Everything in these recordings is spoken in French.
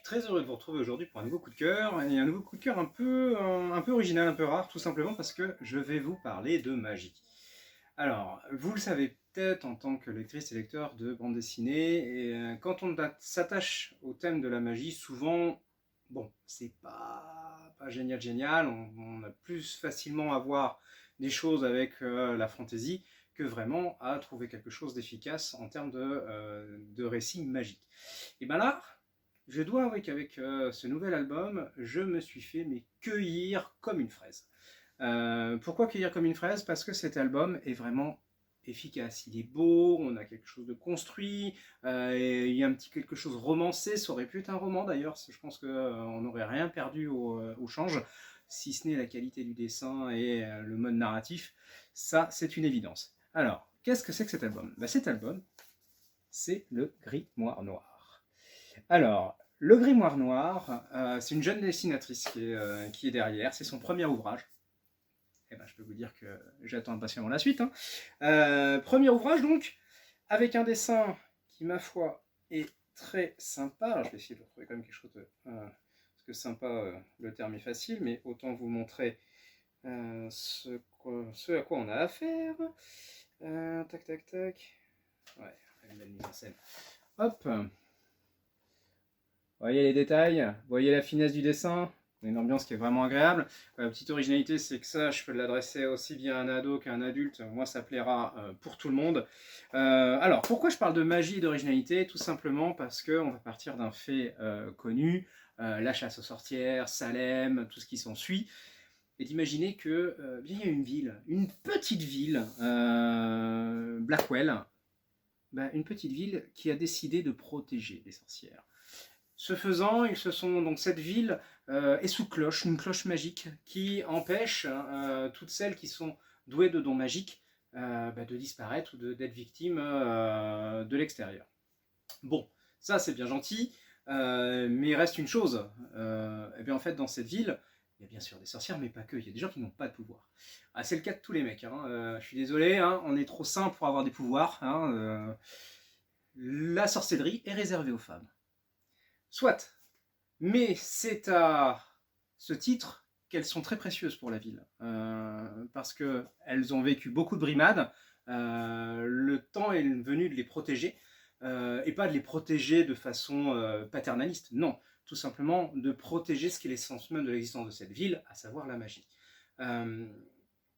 très heureux de vous retrouver aujourd'hui pour un nouveau coup de cœur, et un nouveau coup de cœur un peu original, un peu rare, tout simplement parce que je vais vous parler de magie. Alors, vous le savez peut-être en tant que lectrice et lecteur de bande dessinée, et quand on s'attache au thème de la magie, souvent, bon, c'est pas génial génial, on a plus facilement à voir des choses avec la fantaisie que vraiment à trouver quelque chose d'efficace en termes de récit magique. Et bien là, je dois avouer qu'avec ce nouvel album, je me suis fait cueillir comme une fraise. Pourquoi cueillir comme une fraise? Parce que cet album est vraiment efficace. Il est beau, on a quelque chose de construit, et il y a un petit quelque chose romancé. Ça aurait pu être un roman d'ailleurs. Je pense qu'on n'aurait rien perdu au change, si ce n'est la qualité du dessin et le mode narratif. Ça, c'est une évidence. Alors, qu'est-ce que c'est que cet album? Cet album, c'est le Grimoire Noir. Alors, le Grimoire Noir, c'est une jeune dessinatrice qui est derrière. C'est son premier ouvrage. Eh ben, je peux vous dire que j'attends impatiemment la suite. Premier ouvrage donc, avec un dessin qui, ma foi, est très sympa. Alors, je vais essayer de retrouver quand même quelque chose de... parce que sympa, le terme est facile, mais autant vous montrer ce à quoi on a affaire. Tac, tac, tac. Ouais, une belle mise en scène. Hop. Voyez les détails, voyez la finesse du dessin, une ambiance qui est vraiment agréable. Petite originalité, c'est que ça, je peux l'adresser aussi bien à un ado qu'à un adulte. Moi, ça plaira pour tout le monde. Alors, pourquoi je parle de magie et d'originalité? Tout simplement parce qu'on va partir d'un fait connu, la chasse aux sorcières, Salem, tout ce qui s'ensuit, et d'imaginer que bien, il y a une ville, une petite ville, Blackwell, une petite ville qui a décidé de protéger les sorcières. Ce faisant, donc cette ville est sous cloche, une cloche magique qui empêche toutes celles qui sont douées de dons magiques de disparaître ou d'être victimes de l'extérieur. Bon, ça c'est bien gentil, mais il reste une chose. Et bien en fait, dans cette ville, il y a bien sûr des sorcières, mais pas que. Il y a des gens qui n'ont pas de pouvoir. Ah, c'est le cas de tous les mecs. Je suis désolé, on est trop simple pour avoir des pouvoirs. La sorcellerie est réservée aux femmes. Soit. Mais c'est à ce titre qu'elles sont très précieuses pour la ville. Parce qu'elles ont vécu beaucoup de brimades. Le temps est venu de les protéger. Et pas de les protéger de façon paternaliste. Non, tout simplement de protéger ce qui est l'essence même de l'existence de cette ville, à savoir la magie.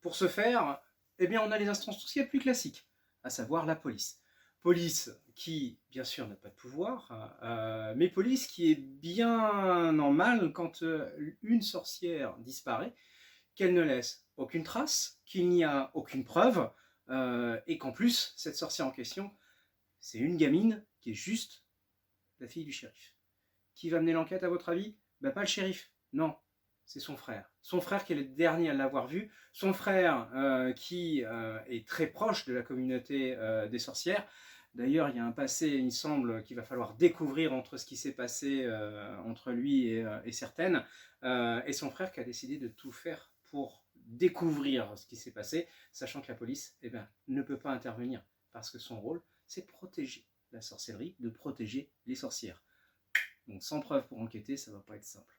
Pour ce faire, eh bien, on a les instances tout ce qu'il y a de plus classiques, à savoir la police. Police qui, bien sûr, n'a pas de pouvoir, mais police qui est bien en mal quand une sorcière disparaît, qu'elle ne laisse aucune trace, qu'il n'y a aucune preuve, et qu'en plus, cette sorcière en question, c'est une gamine qui est juste la fille du shérif. Qui va mener l'enquête à votre avis? Pas le shérif, non, c'est son frère. Son frère qui est le dernier à l'avoir vu, son frère qui est très proche de la communauté des sorcières. D'ailleurs, il y a un passé, il me semble, qu'il va falloir découvrir entre ce qui s'est passé entre lui et certaines, et son frère qui a décidé de tout faire pour découvrir ce qui s'est passé, sachant que la police ne peut pas intervenir, parce que son rôle, c'est de protéger la sorcellerie, de protéger les sorcières. Donc sans preuve pour enquêter, ça va pas être simple.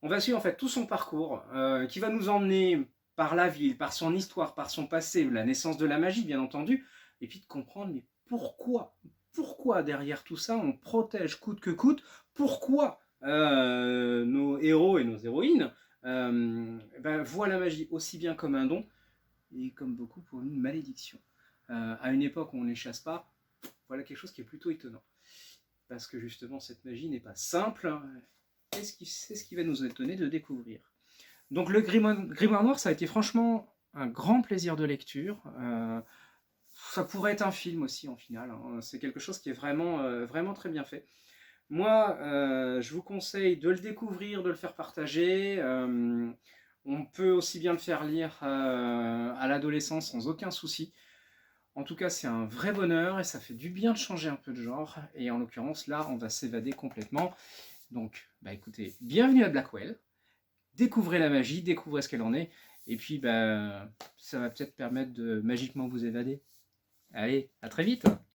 On va suivre en fait tout son parcours, qui va nous emmener par la ville, par son histoire, par son passé, la naissance de la magie bien entendu, et puis de comprendre mais pourquoi derrière tout ça on protège coûte que coûte, pourquoi nos héros et nos héroïnes voient la magie aussi bien comme un don et comme beaucoup pour une malédiction. À une époque où on ne les chasse pas, voilà quelque chose qui est plutôt étonnant. Parce que justement cette magie n'est pas simple, c'est ce qui va nous étonner de découvrir. Donc le Grimoire Noir, ça a été franchement un grand plaisir de lecture. Ça pourrait être un film aussi en finale, c'est quelque chose qui est vraiment très bien fait. Moi, je vous conseille de le découvrir, de le faire partager. On peut aussi bien le faire lire à l'adolescence sans aucun souci. En tout cas, c'est un vrai bonheur et ça fait du bien de changer un peu de genre. Et en l'occurrence, là, on va s'évader complètement. Donc, écoutez, bienvenue à Blackwell. Découvrez la magie, découvrez ce qu'elle en est. Et puis, ça va peut-être permettre de magiquement vous évader. Allez, à très vite!